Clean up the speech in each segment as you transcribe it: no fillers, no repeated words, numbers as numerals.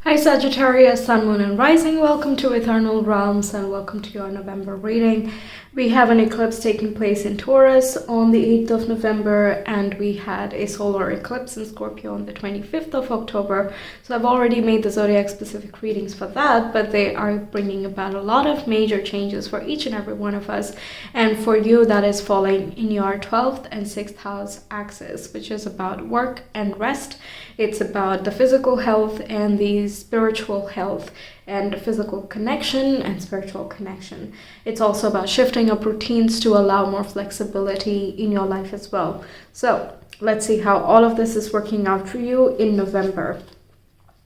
Hi Sagittarius, Sun, Moon and Rising. Welcome to Ethernal Realms and welcome to your November reading. We have an eclipse taking place in Taurus on the 8th of November and we had a solar eclipse in Scorpio on the 25th of October. So I've already made the zodiac specific readings for that, but they are bringing about a lot of major changes for each and every one of us. And for you, that is falling in your 12th and 6th house axis, which is about work and rest. It's about the physical health and the spiritual health and physical connection and spiritual connection. It's also about shifting up routines to allow more flexibility in your life as well. So let's see how all of this is working out for you in November.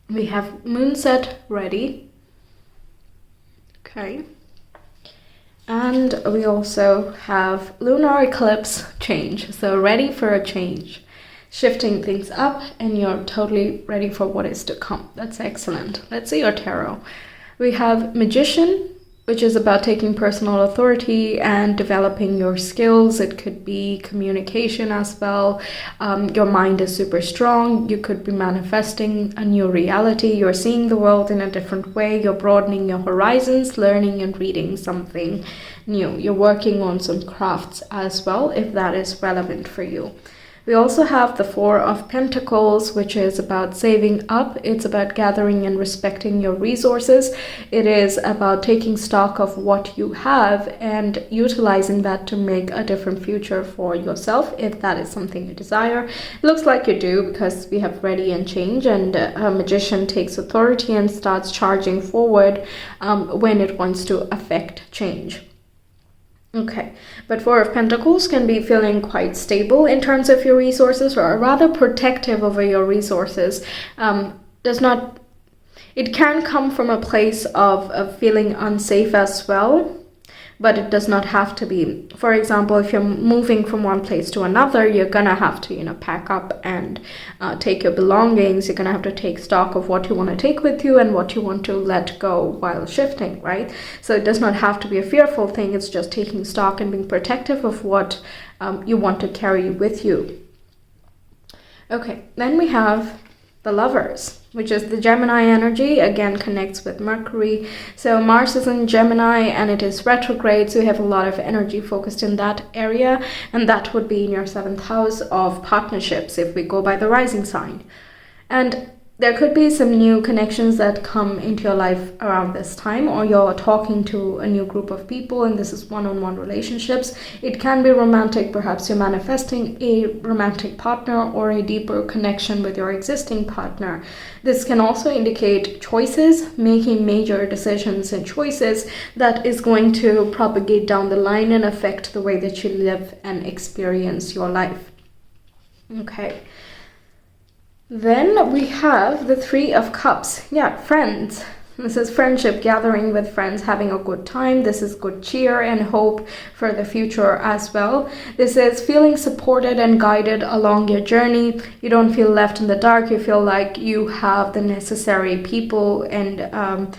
We have moonset ready. Okay. And we also have lunar eclipse change. So ready for a change. Shifting things up and you're totally ready for what is to come. That's excellent. Let's see your tarot. We have Magician, which is about taking personal authority and developing your skills. It could be communication as well. Your mind is super strong. You could be manifesting a new reality. You're seeing the world in a different way. You're broadening your horizons, learning and reading something new. You're working on some crafts as well, if that is relevant for you. We also have the Four of Pentacles, which is about saving up. It's about gathering and respecting your resources. It is about taking stock of what you have and utilizing that to make a different future for yourself, if that is something you desire. It looks like you do, because we have ready and change, and a magician takes authority and starts charging forward when it wants to affect change. Okay, but Four of Pentacles can be feeling quite stable in terms of your resources, or rather protective over your resources. It can come from a place of feeling unsafe as well, but it does not have to be. For example, if you're moving from one place to another, you're gonna have to, pack up and take your belongings. You're gonna have to take stock of what you want to take with you and what you want to let go while shifting, right? So it does not have to be a fearful thing. It's just taking stock and being protective of what you want to carry with you. Okay, then we have the Lovers, which is the Gemini energy, again connects with Mercury. So Mars is in Gemini and it is retrograde, so you have a lot of energy focused in that area, and that would be in your 7th house of partnerships if we go by the rising sign. And there could be some new connections that come into your life around this time, or you're talking to a new group of people and this is one-on-one relationships. It can be romantic, perhaps you're manifesting a romantic partner or a deeper connection with your existing partner. This can also indicate choices, making major decisions and choices that is going to propagate down the line and affect the way that you live and experience your life. Okay. Then we have the Three of Cups. Yeah, friends. This is friendship, gathering with friends, having a good time. This is good cheer and hope for the future as well. This is feeling supported and guided along your journey. You don't feel left in the dark. You feel like you have the necessary people and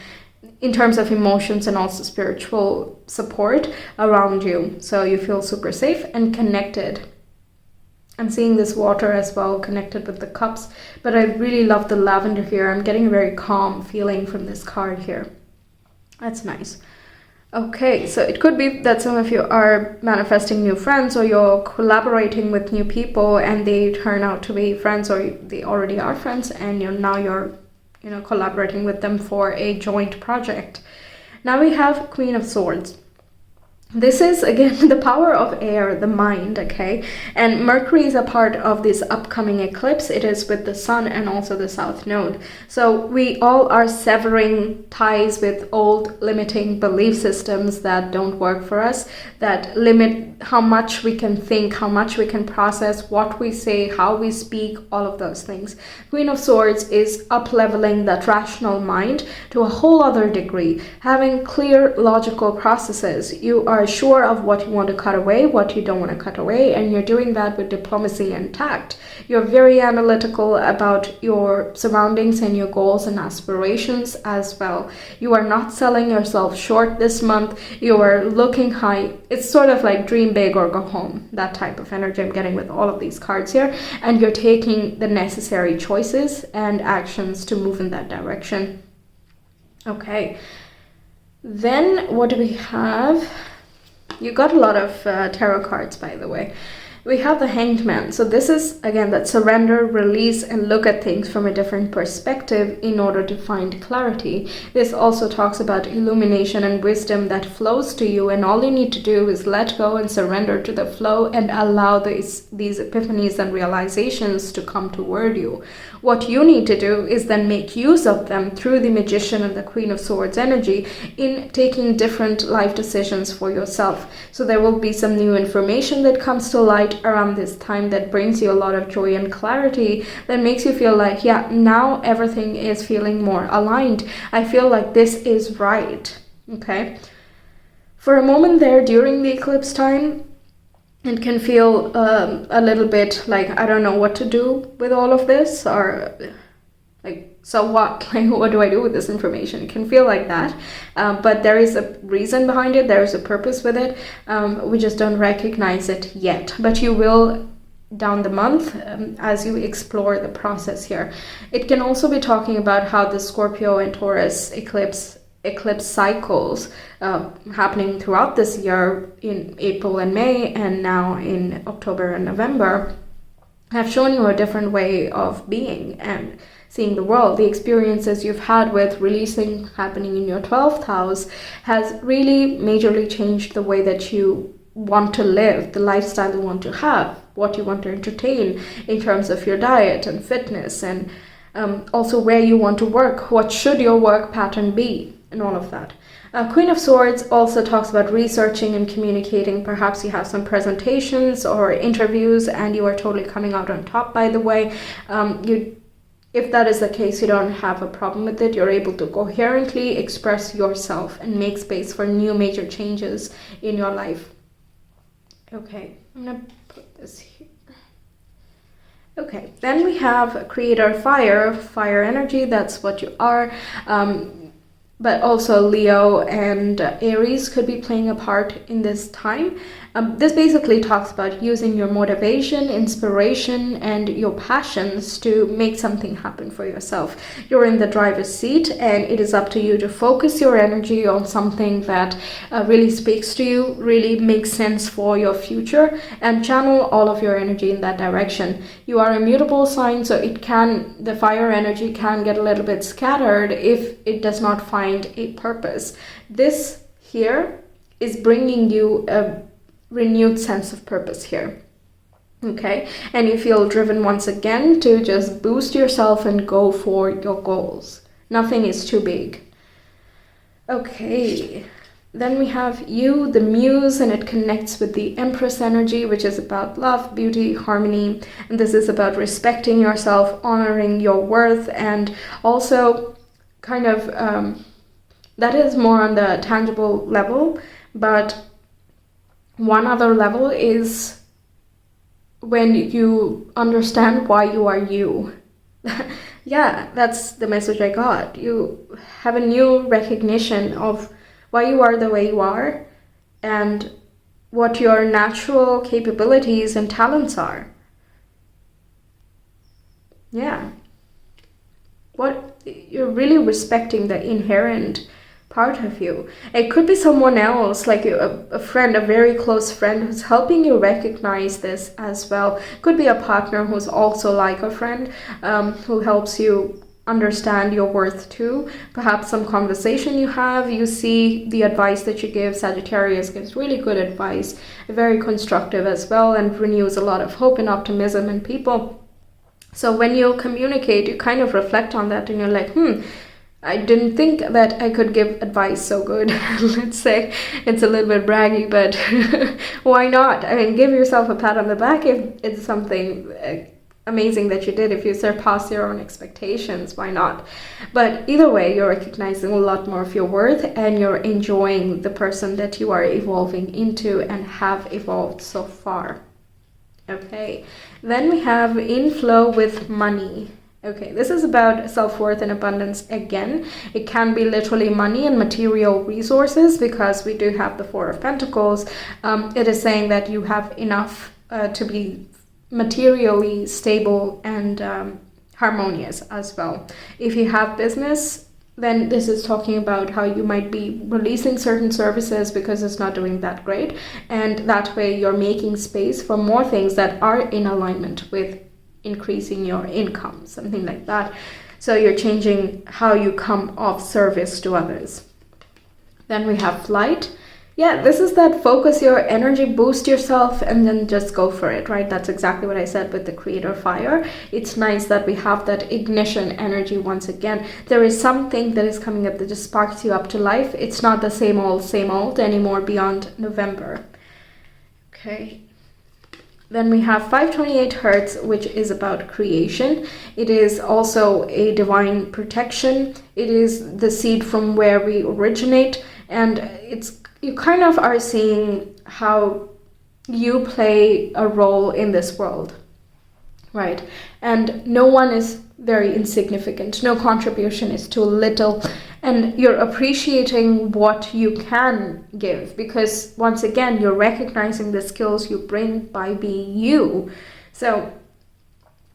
in terms of emotions and also spiritual support around you. So you feel super safe and connected. I'm seeing this water as well connected with the cups, but I really love the lavender here. I'm getting a very calm feeling from this card here. That's nice. Okay, so it could be that some of you are manifesting new friends, or you're collaborating with new people and they turn out to be friends, or they already are friends and you're collaborating with them for a joint project. Now we have Queen of Swords. This is, again, the power of air, the mind, okay? And Mercury is a part of this upcoming eclipse. It is with the sun and also the south node. So we all are severing ties with old limiting belief systems that don't work for us, that limit how much we can think, how much we can process, what we say, how we speak, all of those things. Queen of Swords is up-leveling that rational mind to a whole other degree. Having clear logical processes, you are are sure of what you want to cut away, what you don't want to cut away, and you're doing that with diplomacy and tact. You're very analytical about your surroundings and your goals and aspirations as well. You are not selling yourself short this month. You are looking high. It's sort of like dream big or go home, that type of energy I'm getting with all of these cards here. And you're taking the necessary choices and actions to move in that direction. Okay. Then what do we have? You got a lot of tarot cards, by the way. We have the Hanged Man. So this is, again, that surrender, release, and look at things from a different perspective in order to find clarity. This also talks about illumination and wisdom that flows to you, and all you need to do is let go and surrender to the flow and allow these epiphanies and realizations to come toward you. What you need to do is then make use of them through the Magician and the Queen of Swords energy in taking different life decisions for yourself. So there will be some new information that comes to light around this time that brings you a lot of joy and clarity, that makes you feel like, yeah, now everything is feeling more aligned. I feel like this is right. Okay. For a moment there during the eclipse time, it can feel a little bit like, I don't know what to do with all of this, or like, so what? Like, what do I do with this information? It can feel like that, but there is a reason behind it. There is a purpose with it. We just don't recognize it yet, but you will down the month as you explore the process here. It can also be talking about how the Scorpio and Taurus eclipse cycles happening throughout this year in April and May, and now in October and November, have shown you a different way of being and seeing the world. The experiences you've had with releasing happening in your 12th house has really majorly changed the way that you want to live, the lifestyle you want to have, what you want to entertain in terms of your diet and fitness, and also where you want to work, what should your work pattern be, and all of that. Queen of Swords also talks about researching and communicating. Perhaps you have some presentations or interviews and you are totally coming out on top, by the way. If that is the case, you don't have a problem with it. You're able to coherently express yourself and make space for new major changes in your life. Okay, I'm going to put this here. Okay, then we have Creator Fire energy. That's what you are. But also Leo and Aries could be playing a part in this time. This basically talks about using your motivation, inspiration, and your passions to make something happen for yourself. You're in the driver's seat, and it is up to you to focus your energy on something that really speaks to you, really makes sense for your future, and channel all of your energy in that direction. You are a mutable sign, so the fire energy can get a little bit scattered if it does not find a purpose. This here is bringing you a renewed sense of purpose here. Okay, and you feel driven once again to just boost yourself and go for your goals. Nothing is too big. Okay, then we have you, the Muse, and it connects with the Empress energy, which is about love, beauty, harmony, and this is about respecting yourself, honoring your worth, and also kind of that is more on the tangible level, but one other level is when you understand why you are you. Yeah, that's the message I got. You have a new recognition of why you are the way you are and what your natural capabilities and talents are. Yeah. You're really respecting the inherent part of you. It could be someone else, like a friend, a very close friend who's helping you recognize this as well. Could be a partner who's also like a friend, who helps you understand your worth too. Perhaps some conversation you have, you see the advice that you give. Sagittarius gives really good advice, very constructive as well, and renews a lot of hope and optimism in people. So when you communicate, you kind of reflect on that and you're like, I didn't think that I could give advice so good. Let's say it's a little bit braggy, but why not? I mean, give yourself a pat on the back if it's something amazing that you did. If you surpass your own expectations, why not? But either way, you're recognizing a lot more of your worth, and you're enjoying the person that you are evolving into and have evolved so far. Okay, then we have inflow with money. Okay, this is about self-worth and abundance again. It can be literally money and material resources, because we do have the Four of Pentacles. It is saying that you have enough to be materially stable and harmonious as well. If you have business, then this is talking about how you might be releasing certain services because it's not doing that great, and that way you're making space for more things that are in alignment with increasing your income, something like that. So you're changing how you come off service to others. Then we have flight. Yeah, this is that focus your energy, boost yourself, and then just go for it, right? That's exactly what I said with the creator fire. It's nice that we have that ignition energy once again. There is something that is coming up that just sparks you up to life. It's not the same old anymore beyond November. Okay. Then we have 528 Hertz, which is about creation. It is also a divine protection. It is the seed from where we originate, and you kind of are seeing how you play a role in this world, right? And no one is very insignificant. No contribution is too little. And you're appreciating what you can give, because once again, you're recognizing the skills you bring by being you. So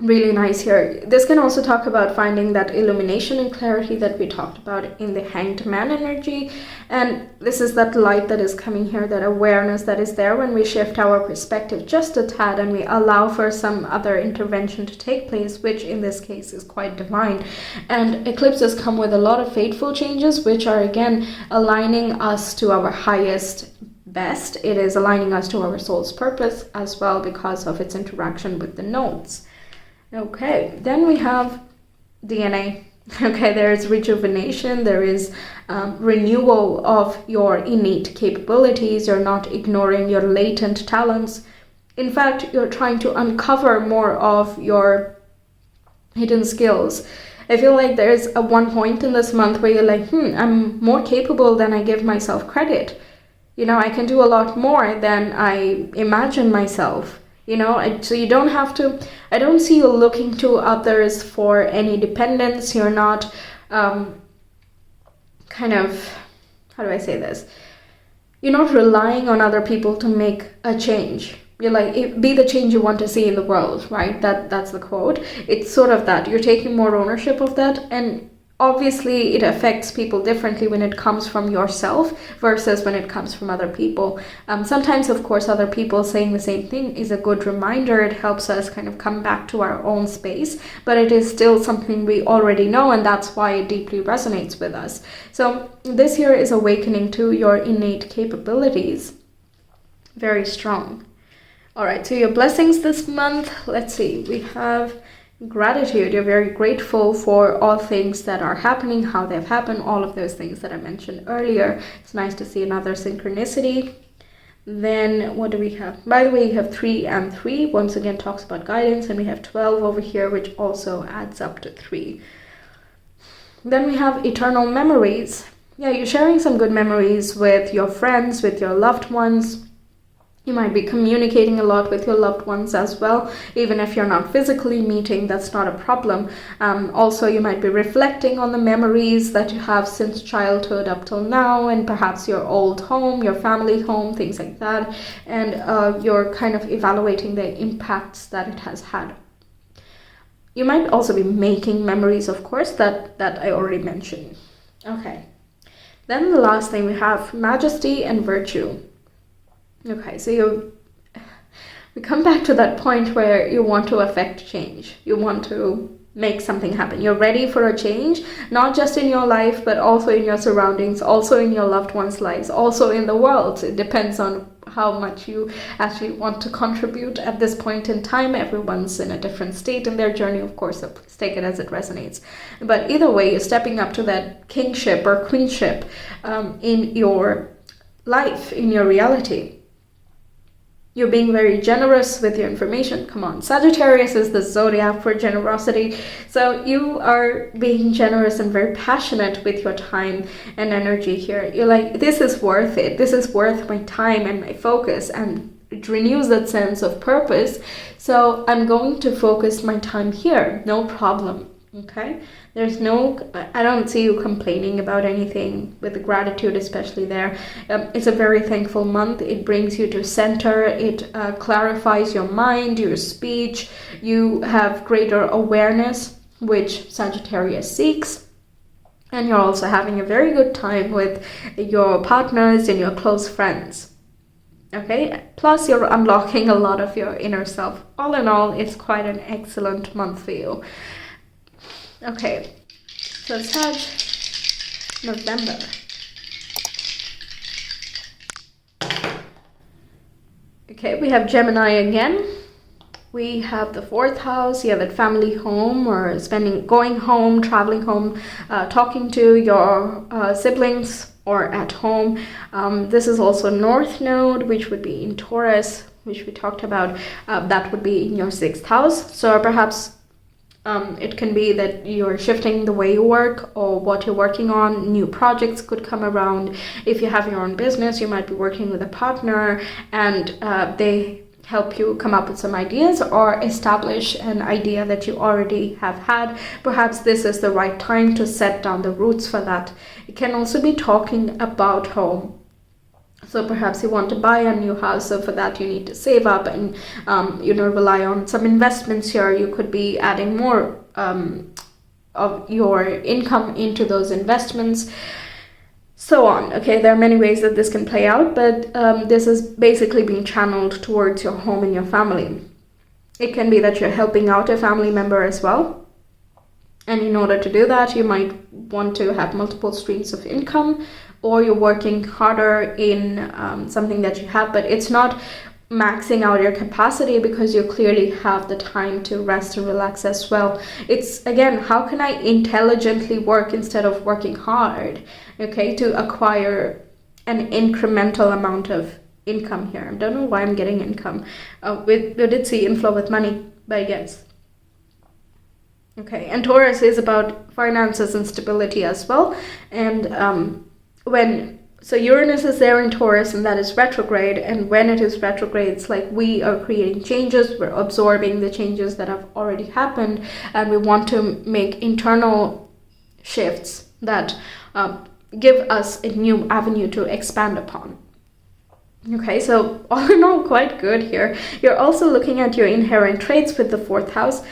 really nice here. This can also talk about finding that illumination and clarity that we talked about in the Hanged Man energy. And this is that light that is coming here, that awareness that is there when we shift our perspective just a tad and we allow for some other intervention to take place, which in this case is quite divine. And eclipses come with a lot of fateful changes, which are again aligning us to our highest best. It is aligning us to our soul's purpose as well, because of its interaction with the nodes. Okay, then we have DNA. Okay, there is rejuvenation, there is renewal of your innate capabilities. You're not ignoring your latent talents. In fact, you're trying to uncover more of your hidden skills. I feel like there's a one point in this month where you're like, I'm more capable than I give myself credit. You know, I can do a lot more than I imagine myself. You know, so you don't have to, I don't see you looking to others for any dependence. You're not kind of, how do I say this? You're not relying on other people to make a change. You're like, be the change you want to see in the world, right? That's the quote. It's sort of that. You're taking more ownership of that. And obviously it affects people differently when it comes from yourself versus when it comes from other people. Sometimes, of course, other people saying the same thing is a good reminder. It helps us kind of come back to our own space, but it is still something we already know, and that's why it deeply resonates with us. So this year is awakening to your innate capabilities. Very strong. All right, so your blessings this month. Let's see, we have gratitude. You're very grateful for all things that are happening, how they've happened, all of those things that I mentioned earlier. It's nice to see another synchronicity. Then what do we have? By the way, you have 3 and 3. Once again, talks about guidance. And we have 12 over here, which also adds up to 3. Then we have eternal memories. Yeah, you're sharing some good memories with your friends, with your loved ones. You might be communicating a lot with your loved ones as well. Even if you're not physically meeting, that's not a problem. Also, you might be reflecting on the memories that you have since childhood up till now, and perhaps your old home, your family home, things like that. And you're kind of evaluating the impacts that it has had. You might also be making memories, of course, that I already mentioned. Okay. Then the last thing we have, majesty and virtue. Okay, so we come back to that point where you want to affect change. You want to make something happen. You're ready for a change, not just in your life, but also in your surroundings, also in your loved ones' lives, also in the world. It depends on how much you actually want to contribute at this point in time. Everyone's in a different state in their journey, of course, so please take it as it resonates. But either way, you're stepping up to that kingship or queenship in your life, in your reality. You're being very generous with your information. Come on, Sagittarius is the zodiac for generosity. So you are being generous and very passionate with your time and energy here. You're like, this is worth it. This is worth my time and my focus, and it renews that sense of purpose. So I'm going to focus my time here. No problem. Okay, I don't see you complaining about anything, with the gratitude especially there. It's a very thankful month. It brings you to center. It clarifies your mind, your speech. You have greater awareness, which Sagittarius seeks. And you're also having a very good time with your partners and your close friends. Okay, plus you're unlocking a lot of your inner self. All in all, it's quite an excellent month for you. Okay, so Sag, November. Okay, we have Gemini again. We have the 4th house. You have at family home, or going home, traveling home, talking to your siblings, or at home. This is also North Node, which would be in Taurus, which we talked about. That would be in your 6th house. So perhaps it can be that you're shifting the way you work or what you're working on. New projects could come around. If you have your own business, you might be working with a partner, and they help you come up with some ideas or establish an idea that you already have had. Perhaps this is the right time to set down the roots for that. It can also be talking about home. So perhaps you want to buy a new house, so for that you need to save up and rely on some investments here. You could be adding more of your income into those investments, so on. Okay, there are many ways that this can play out, but this is basically being channeled towards your home and your family. It can be that you're helping out a family member as well, and in order to do that you might want to have multiple streams of income, or you're working harder in something that you have, but it's not maxing out your capacity because you clearly have the time to rest and relax as well. It's, again, how can I intelligently work instead of working hard, okay, to acquire an incremental amount of income here. I don't know why I'm getting income. We did see inflow with money, but yes. Okay, and Taurus is about finances and stability as well. And so Uranus is there in Taurus, and that is retrograde. And when it is retrograde, it's like we are creating changes. We're absorbing the changes that have already happened, and we want to make internal shifts that give us a new avenue to expand upon. Okay, so all in all, quite good here. You're also looking at your inherent traits with the 4th house,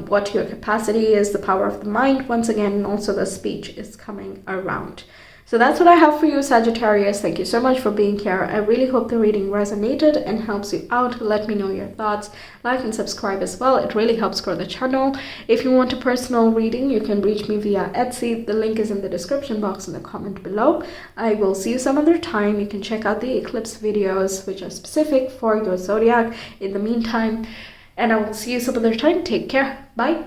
what your capacity is, the power of the mind, once again, and also the speech is coming around. So that's what I have for you, Sagittarius. Thank you so much for being here. I really hope the reading resonated and helps you out. Let me know your thoughts. Like and subscribe as well. It really helps grow the channel. If you want a personal reading, you can reach me via Etsy. The link is in the description box in the comment below. I will see you some other time. You can check out the eclipse videos, which are specific for your zodiac in the meantime. And I will see you some other time. Take care. Bye.